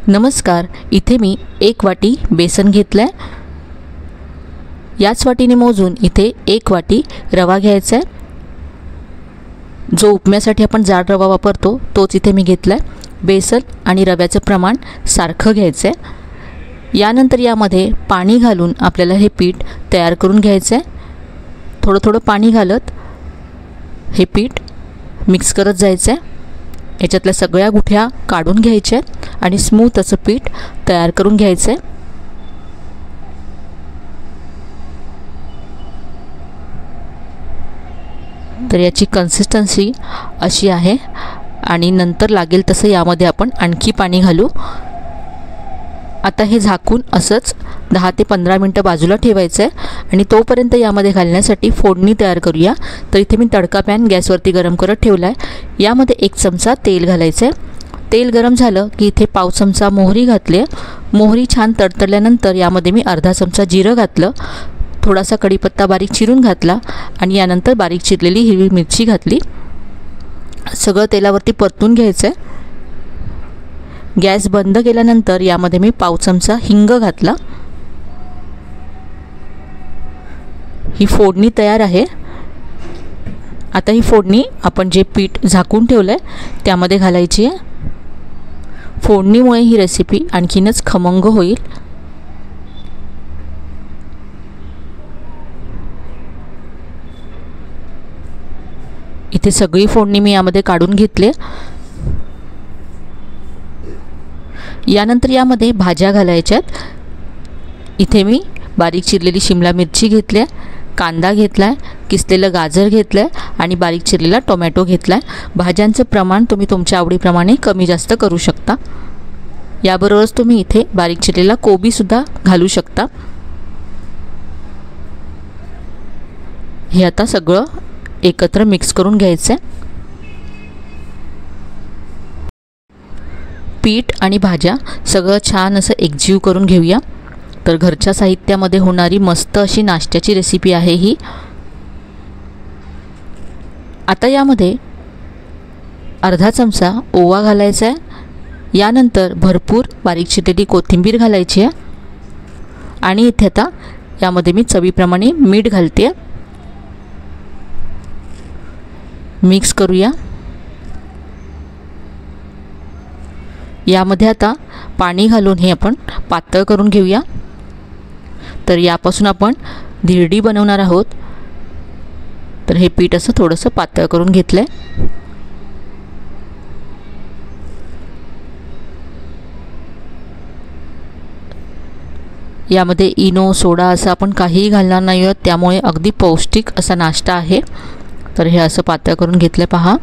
नमस्कार, इथे मी 1 वाटी बेसन घेतलं आहे। याच वाटीने मोजून इथे 1 वाटी रवा घ्यायचा आहे। जो उपम्यासाठी आपण जाड रवा वापरतो तोच इथे मी घेतला आहे। बेसन आणि रव्याचं प्रमाण सारखं घ्यायचं आहे। यानंतर यामध्ये पाणी घालून आपल्याला हे पीठ तयार करून घ्यायचं आहे। थोडं थोडं पाणी घालत हे पीठ मिक्स करत जायचं आहे। याच्यातल्या सगळ्या गुठ्या काढून घ्यायच्या आणि स्मूथ असं पीठ तयार करून घ्यायचं आहे। तर याची कन्सिस्टन्सी अशी आहे आणि नंतर लागेल तसं यामध्ये आपण आणखी पाणी घालू। आता हे झाकून असंच 10 ते 15 मिनिटं बाजूला ठेवायचं आहे आणि तोपर्यंत यामध्ये घालण्यासाठी फोडणी तयार करूया। तर इथे मी तडका पॅन गॅसवरती गरम करत ठेवला आहे। यामध्ये 1 चमचा तेल घालायचं आहे। तेल गरम झालं की इथे पाव चमचा मोहरी घातली आहे। मोहरी छान तडतडल्यानंतर यामध्ये मी अर्धा चमचा जिरं घातलं, थोडासा कढीपत्ता बारीक चिरून घातला आणि यानंतर बारीक चिरलेली हिरवी मिरची घातली। सगळं तेलावरती परतून घ्यायचं आहे। गॅस बंद केल्यानंतर यामध्ये मी पाव चमचा हिंग घातला। ही फोडणी तयार आहे। आता ही फोडणी आपण जे पीठ झाकून ठेवलं आहे त्यामध्ये घालायची आहे। फोडणीमुळे ही रेसिपी आणखीनच खमंग होईल। इथे सगळी फोडणी मी यामध्ये काढून घेतली। यानंतर यामध्ये भाज्या घालायच्यात। इथे मी बारीक चिरलेली शिमला मिरची घेतली आहे, कांदा घेतला आहे, किसलेलं गाजर घेतलं आहे आणि बारीक चिरलेला टोमॅटो घेतला आहे। भाज्यांचं प्रमाण तुम्ही तुमच्या आवडीप्रमाणे कमी जास्त करू शकता। याबरोबरच तुम्ही इथे बारीक चिरलेला कोबीसुद्धा घालू शकता। हे आता सगळं एकत्र मिक्स करून घ्यायचं आहे। पीठ आणि भाज्या सगळं छान असं एकजीव करून घेऊया। तर घरच्या साहित्यामध्ये होणारी मस्त अशी नाश्त्याची रेसिपी आहे ही। आता यामध्ये अर्धा चमचा ओवा घालायचा आहे। यानंतर भरपूर बारीक चिरलेली कोथिंबीर घालायची आहे आणि इथे आता यामध्ये मी चवीप्रमाणे मीठ घालते। मिक्स करूया। यामध्ये आता पाणी घालून हे आपण पातळ करून घेऊया। तर यापासून आपण धिरडी बनवणार आहोत। तर हे पीठ असं थोडंसं पातळ करून घेतलंय। यामध्ये इनो सोडा असं आपण काहीही घालणार नाही आहोत, त्यामुळे अगदी पौष्टिक असा नाश्ता आहे। तर हे असं पातळ करून घेतलं पहा।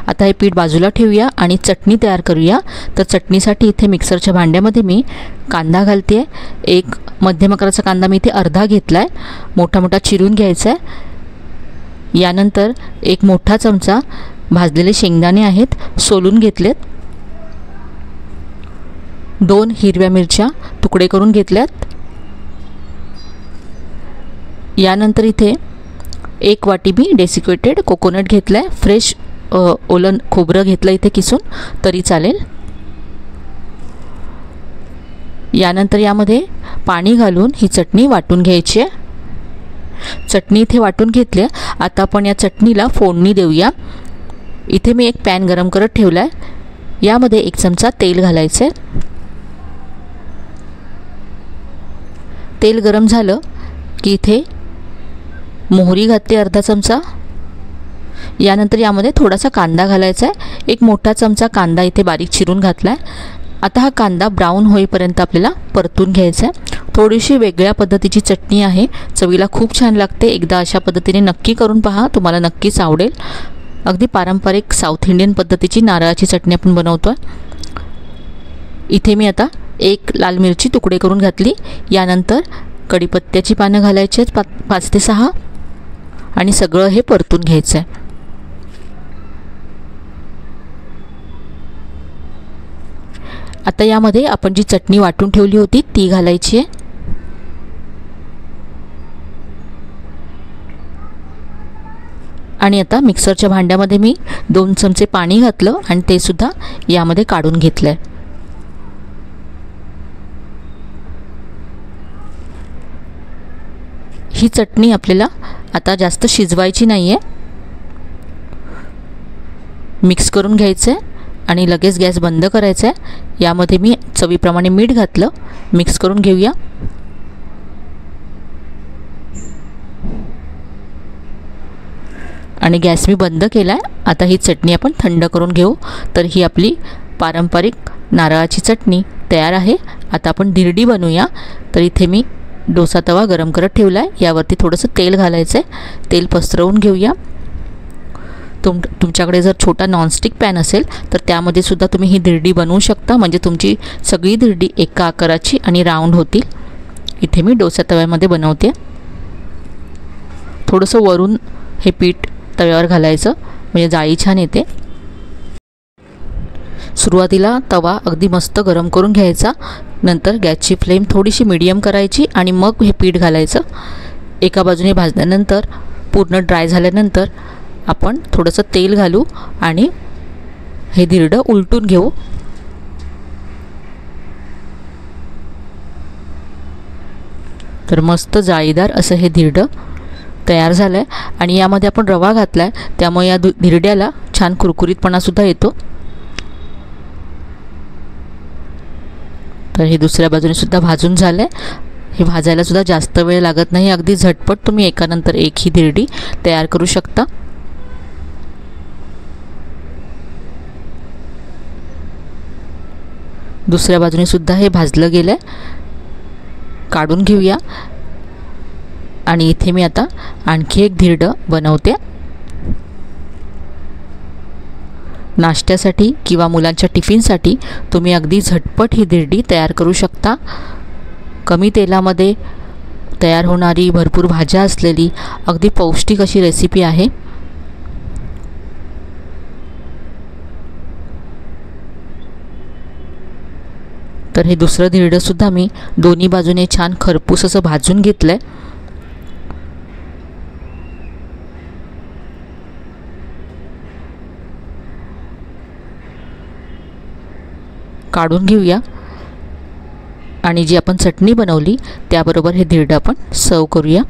आता हे पीठ बाजूला ठेवूया आणि चटणी तयार करूया। तर चटणीसाठी इथे मिक्सरच्या भांड्यामध्ये मी कांदा घालते। एक मध्यम आकाराचा कांदा मी इथे अर्धा घेतला आहे, मोठा मोठा चिरून घ्यायचा आहे। यानंतर एक मोठा चमचा भाजलेले शेंगदाणे आहेत, सोलून घेतलेत। 2 हिरव्या मिरच्या तुकडे करून घेतल्यात। यानंतर इथे 1 वाटी मी डेसिकेटेड कोकोनट घेतला आहे। फ्रेश ओलं खोबरं घेतलं इथे किसून तरी चालेल। यानंतर यामध्ये पाणी घालून ही चटणी वाटून घ्यायची आहे। चटणी इथे वाटून घेतली आहे। आता आपण या चटणीला फोडणी देऊया। इथे मी एक पॅन गरम करत ठेवला आहे। यामध्ये 1 चमचा तेल घालायचं आहे। तेल गरम झालं की इथे मोहरी घातली अर्धा चमचा। यानंतर यामध्ये थोडासा कांदा घालायचा आहे। 1 मोठा चमचा कांदा इथे बारीक चिरून घातला आहे। आता हा कांदा ब्राऊन होईपर्यंत आपल्याला परतून घ्यायचा आहे। थोडीशी वेगळ्या पद्धतीची चटणी आहे, चवीला खूप छान लागते। एकदा अशा पद्धतीने नक्की करून पहा, तुम्हाला नक्कीच आवडेल। अगदी पारंपरिक साऊथ इंडियन पद्धतीची नारळाची चटणी आपण बनवतो। इथे मी आता 1 लाल मिरची तुकडे करून घातली। यानंतर कढीपत्त्याची पानं घालायची आहेत 5 ते 6 आणि सगळं हे परतून घ्यायचं आहे। आता यामध्ये आपण जी चटणी वाटून ठेवली होती ती घालायची आहे। आणि आता मिक्सरच्या भांड्यामध्ये मी 2 चमचे पाणी घातलं आणि ते सुद्धा यामध्ये काढून घेतलंय। ही चटणी आपल्याला आता जास्त शिजवायची नाही आहे, मिक्स करून घ्यायचं आहे आणि लगेच गॅस बंद करायचा आहे। यामध्ये मी चवीप्रमाणे मीठ घातलं, मिक्स करून घेऊया। आणि गॅस मी बंद केला आहे। आता ही चटणी आपण थंड करून घेऊ। तर ही आपली पारंपरिक नारळाची चटणी तयार आहे। आता आपण धिरडी बनवूया। तर इथे मी डोसा तवा गरम करत ठेवला आहे, यावरती थोडंसं तेल घालायचं आहे, तेल पसरवून घेऊया। तुमच्याकडे जर छोटा नॉनस्टिक पॅन असेल तर त्यामध्ये सुद्धा तुम्ही ही धिरडी बनवू शकता, म्हणजे तुमची सगळी धिरडी एका आकाराची आणि राऊंड होतील। इथे मी डोसा तव्यामध्ये बनवते। थोडंसं वरून हे पीठ तव्यावर घालायचं, म्हणजे जाळी छान येते। सुरुवातीला तवा अगदी मस्त गरम करून घ्यायचा, नंतर गॅसची फ्लेम थोडीशी मीडियम करायची आणि मग हे पीठ घालायचं। एका बाजूने भाजल्यानंतर पूर्ण ड्राय झाल्यानंतर आपण थोडंसं तेल घालू आणि हे धिरडं उलटून घेऊ। तर मस्त जाळीदार असं हे धिरडं तयार झालं आहे आणि यामध्ये आपण रवा घातला आहे, त्यामुळे या धिरड्याला छान कुरकुरीतपणासुद्धा येतो। तर हे दुसऱ्या बाजूने सुद्धा भाजून झालं आहे। हे भाजायला सुद्धा जास्त वेळ लागत नाही, अगदी झटपट तुम्ही एकानंतर एक ही धिरडी तयार करू शकता। दुसऱ्या बाजूने सुद्धा हे भाजलं गेलं आहे, काढून घेऊया। आणि इथे मी आता आणखी एक धिरडं बनवते। नाश्त्यासाठी किंवा मुलांच्या टिफिनसाठी तुम्ही अगदी झटपट ही धिरडी तयार करू शकता। कमी तेलामध्ये तयार होणारी, भरपूर भाज्या असलेली अगदी पौष्टिक अशी रेसिपी आहे। तर हे दुसरं धिरडं सुद्धा मी दोन्ही बाजूने छान खरपूस असं भाजून घेतलंय। काढून घेऊया आणि जी आपण चटणी बनवली त्याबरोबर हे धिरडं आपण सर्व करूया।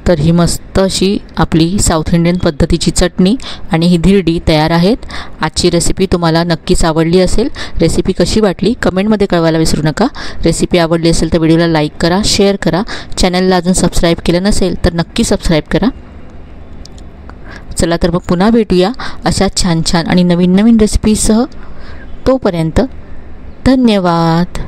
तर ही मस्त अशी आपली साऊथ इंडियन पद्धतीची चटणी आणि ही धिरडी तयार आहेत। आजची रेसिपी तुम्हाला नक्कीच आवडली असेल। रेसिपी कशी वाटली कमेंटमध्ये कळवायला विसरू नका। रेसिपी आवडली असेल तर व्हिडिओला लाईक करा, शेअर करा। चॅनलला अजून सबस्क्राईब केलं नसेल तर नक्की सबस्क्राईब करा। चला तर मग पुन्हा भेटूया अशा छान छान आणि नवीन नवीन रेसिपीसह। तोपर्यंत धन्यवाद।